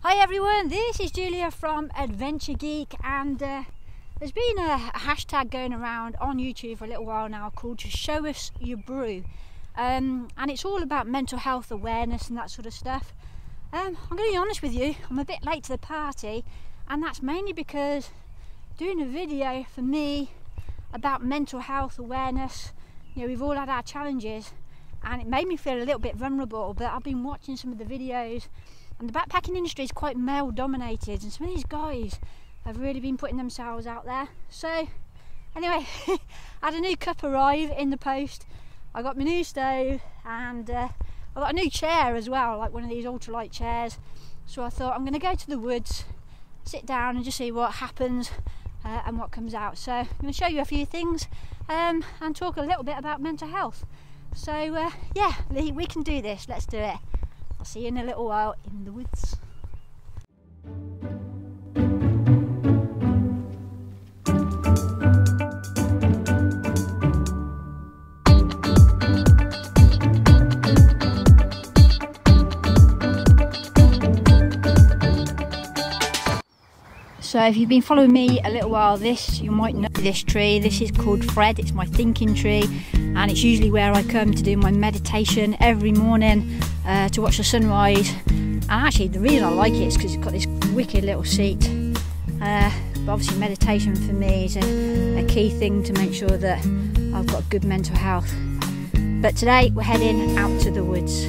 Hi everyone, this is Julia from Adventure Geek, and there's been a hashtag going around on YouTube for a little while now called Show Us Your Brew, and it's all about mental health awareness and that sort of stuff. I'm going to be honest with you, I'm a bit late to the party, and that's mainly because doing a video for me about mental health awareness, you know, we've all had our challenges and it made me feel a little bit vulnerable, but I've been watching some of the videos and the backpacking industry is quite male dominated, and some of these guys have really been putting themselves out there. So anyway, I had a new cup arrive in the post, I got my new stove, and I got a new chair as well, like one of these ultralight chairs. So I thought I'm going to go to the woods, sit down and just see what happens and what comes out. So I'm going to show you a few things and talk a little bit about mental health. So yeah, we can do this, let's do it. I'll see you in a little while in the woods. So if you've been following me a little while, you might know this tree. This is called Fred, it's my thinking tree, and it's usually where I come to do my meditation every morning to watch the sunrise. And actually the reason I like it is because it's got this wicked little seat. But obviously meditation for me is a key thing to make sure that I've got good mental health. But today we're heading out to the woods.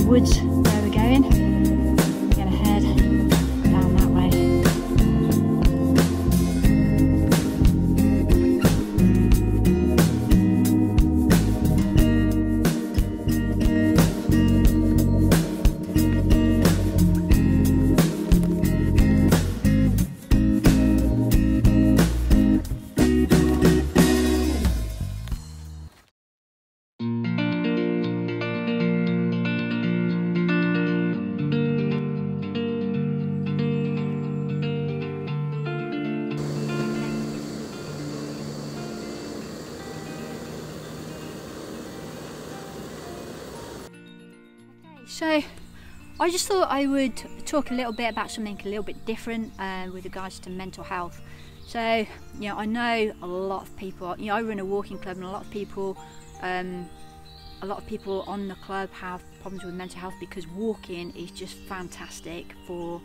Woods where we're going. We're going to head down that way. So I just thought I would talk a little bit about something a little bit different with regards to mental health. So, you know, I know a lot of people, you know, I run a walking club, and a lot of people on the club have problems with mental health because walking is just fantastic for,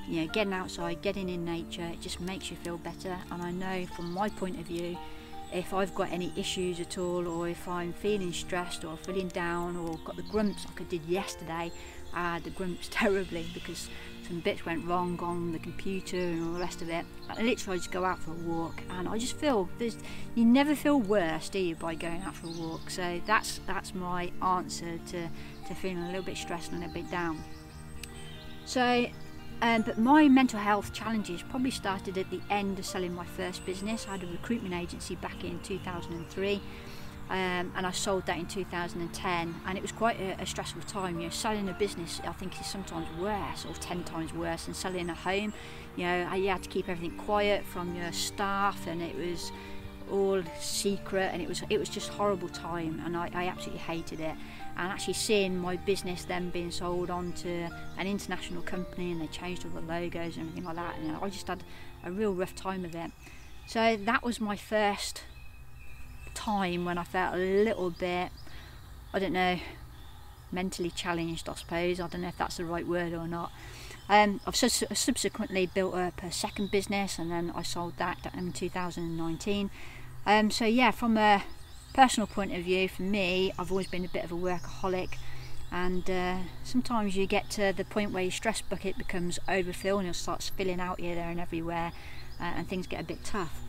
you know, getting outside, getting in nature. It just makes you feel better. And I know from my point of view, if I've got any issues at all, or if I'm feeling stressed or feeling down or got the grumps like I did yesterday, I had the grumps terribly because some bits went wrong on the computer and all the rest of it. I literally just go out for a walk, and I just feel you never feel worse, do you, by going out for a walk? So that's my answer to feeling a little bit stressed and a little bit down. So but my mental health challenges probably started at the end of selling my first business. I had a recruitment agency back in 2003, and I sold that in 2010, and it was quite a stressful time. You know, selling a business, I think, is sometimes worse, or 10 times worse than selling a home. You know, you had to keep everything quiet from your staff, and it was all secret, and it was just a horrible time, and I absolutely hated it. And actually seeing my business then being sold on to an international company, and they changed all the logos and everything like that, and I just had a real rough time of it. So that was my first time when I felt a little bit, I don't know, mentally challenged, I suppose. I don't know if that's the right word or not. I've subsequently built up a second business, and then I sold that in 2019. So yeah, from a personal point of view, for me, I've always been a bit of a workaholic, and sometimes you get to the point where your stress bucket becomes overfilled and it starts spilling out here, there and everywhere, and things get a bit tough.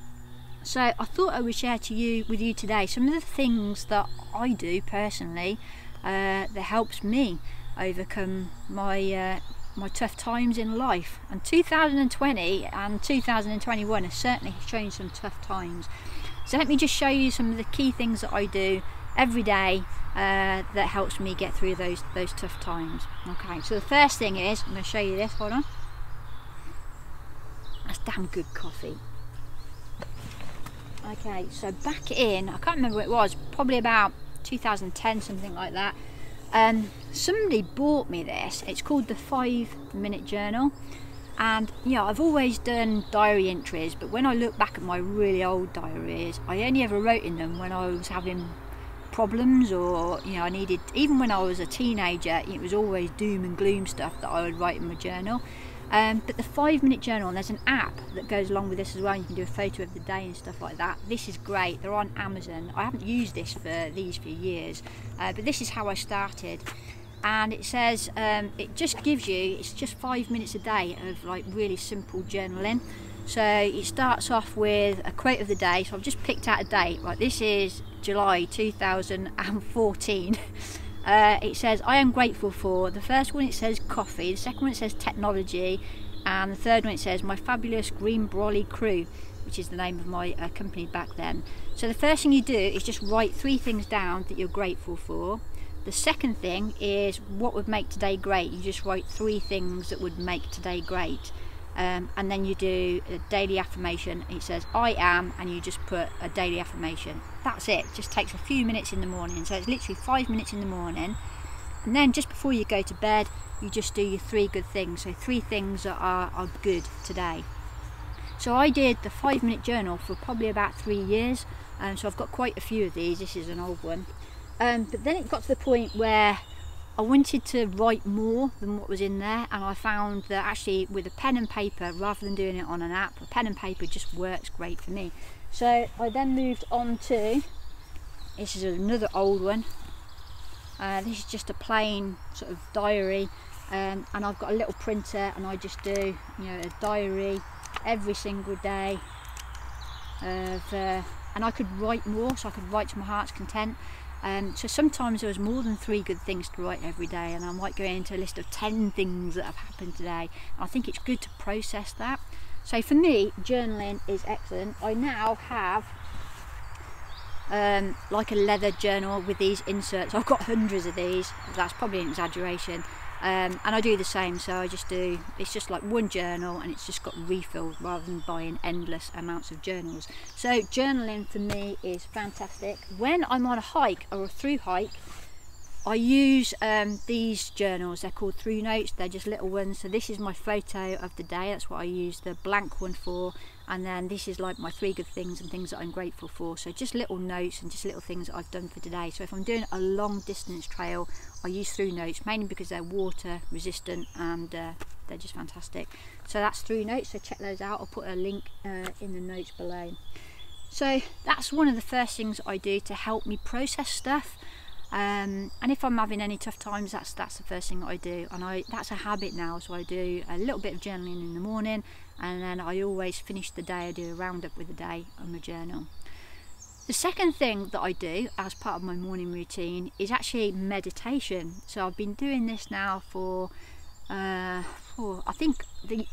So I thought I would share with you today some of the things that I do personally that helps me overcome my my tough times in life. And 2020 and 2021 has certainly shown some tough times. So let me just show you some of the key things that I do every day that helps me get through those tough times. Okay, so the first thing is, I'm going to show you this, hold on. That's damn good coffee. Okay, so back in, I can't remember what it was, probably about 2010, something like that. Somebody bought me this. It's called the 5-minute journal, and I've always done diary entries, but when I look back at my really old diaries, I only ever wrote in them when I was having problems, or I needed, even when I was a teenager, it was always doom and gloom stuff that I would write in my journal. But the 5-minute journal, and there's an app that goes along with this as well. You can do a photo of the day and stuff like that. This is great. They're on Amazon. I haven't used this for these few years, but this is how I started. And it says it just gives you, it's just 5 minutes a day of like really simple journaling. So it starts off with a quote of the day. So I've just picked out a date. Right, this is July 2014. It says, I am grateful for, the first one it says coffee, the second one it says technology, and the third one it says my fabulous green brolly crew, which is the name of my company back then. So the first thing you do is just write 3 things down that you're grateful for. The second thing is what would make today great. You just write 3 things that would make today great. And then you do a daily affirmation. It says I am, and you just put a daily affirmation. That's it. Just takes a few minutes in the morning. So it's literally 5 minutes in the morning, and then just before you go to bed, you just do your 3 good things. So 3 things that are good today. So I did the 5-minute journal for probably about 3 years, so I've got quite a few of these. This is an old one, but then it got to the point where I wanted to write more than what was in there, and I found that actually with a pen and paper, rather than doing it on an app, a pen and paper just works great for me. So I then moved on to, this is another old one. This is just a plain sort of diary, and I've got a little printer, and I just do a diary every single day of, and I could write more, so I could write to my heart's content. So sometimes there was more than 3 good things to write every day, and I might go into a list of 10 things that have happened today. I think it's good to process that. So for me, journaling is excellent. I now have like a leather journal with these inserts. I've got hundreds of these. That's probably an exaggeration. And I do the same, so I just do, it's just like one journal, and it's just got refills rather than buying endless amounts of journals. So journaling for me is fantastic. When I'm on a hike or a through hike, I use these journals. They're called through notes. They're just little ones. So this is my photo of the day. That's what I use the blank one for. And then this is like my 3 good things and things that I'm grateful for. So just little notes and just little things that I've done for today. So if I'm doing a long distance trail, I use through notes, mainly because they're water resistant, and they're just fantastic. So that's through notes, so check those out. I'll put a link in the notes below. So that's one of the first things I do to help me process stuff. And if I'm having any tough times, that's the first thing that I do, and that's a habit now. So I do a little bit of journaling in the morning, and then I always finish the day, I do a roundup with the day on my journal. The second thing that I do as part of my morning routine is actually meditation. So I've been doing this now for I think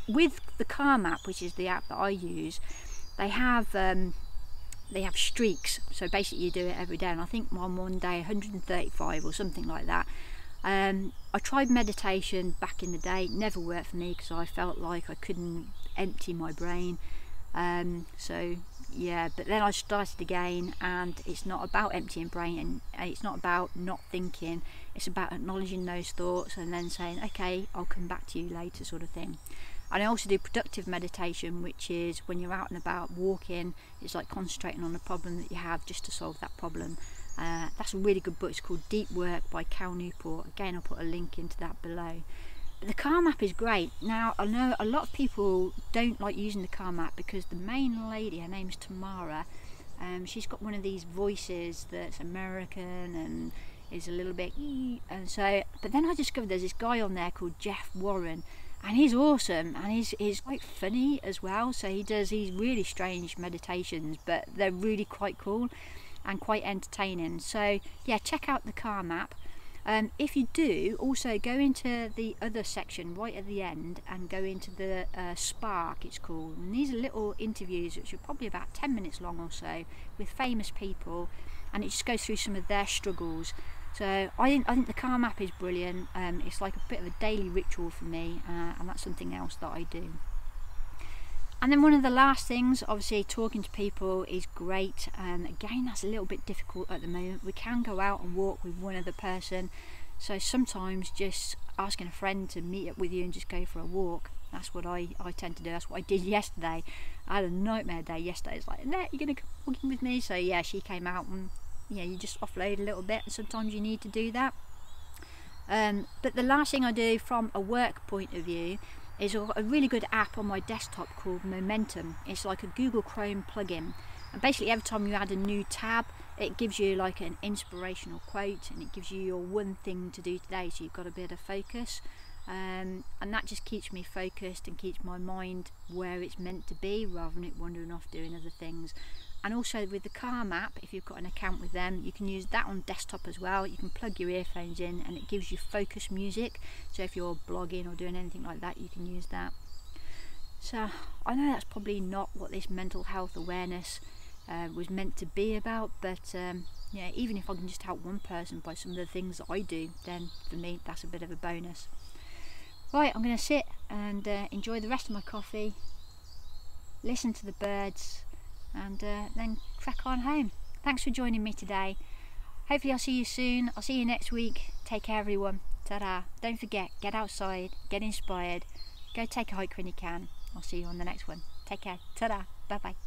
with the Calm app, which is the app that I use, they have streaks. So basically you do it every day, and I think on one day 135 or something like that. I tried meditation back in the day. It never worked for me because I felt like I couldn't empty my brain. So yeah, but then I started again, and it's not about emptying brain, and it's not about not thinking. It's about acknowledging those thoughts and then saying, okay, I'll come back to you later, sort of thing. And I also do productive meditation, which is when you're out and about walking, it's like concentrating on the problem that you have just to solve that problem. That's a really good book. It's called Deep Work by Cal Newport. Again, I'll put a link into that below. But the Calm app is great. Now, I know a lot of people don't like using the Calm app because the main lady, her name's Tamara, she's got one of these voices that's American and is a little bit and so, but then I discovered there's this guy on there called Jeff Warren, and he's awesome, and he's quite funny as well. So he does these really strange meditations, but they're really quite cool and quite entertaining. So yeah, check out the Calm app. If you do, also go into the other section right at the end and go into the Spark, it's called, and these are little interviews which are probably about 10 minutes long or so with famous people, and it just goes through some of their struggles. So I think the Calm app is brilliant. It's like a bit of a daily ritual for me, and that's something else that I do. And then one of the last things, obviously talking to people is great. Again, that's a little bit difficult at the moment. We can go out and walk with one other person, so sometimes just asking a friend to meet up with you and just go for a walk, that's what I tend to do. That's what I did yesterday. I had a nightmare day yesterday. It's like, no, you're going to come walking with me? So yeah, she came out, and yeah, you just offload a little bit, and sometimes you need to do that. But the last thing I do from a work point of view is a really good app on my desktop called Momentum. It's like a Google Chrome plugin, and basically every time you add a new tab, it gives you like an inspirational quote, and it gives you your one thing to do today, so you've got a bit of focus, and that just keeps me focused and keeps my mind where it's meant to be rather than it wandering off doing other things. And also with the Calm app, if you've got an account with them, you can use that on desktop as well. You can plug your earphones in and it gives you focus music, so if you're blogging or doing anything like that, you can use that. So I know that's probably not what this mental health awareness was meant to be about, but yeah, even if I can just help one person by some of the things that I do, then for me that's a bit of a bonus. Right, I'm going to sit and enjoy the rest of my coffee, listen to the birds, and then crack on home. Thanks for joining me today. Hopefully I'll see you soon. I'll see you next week. Take care everyone. Ta-da. Don't forget, get outside, get inspired, go take a hike when you can. I'll see you on the next one. Take care. Ta-da. Bye bye.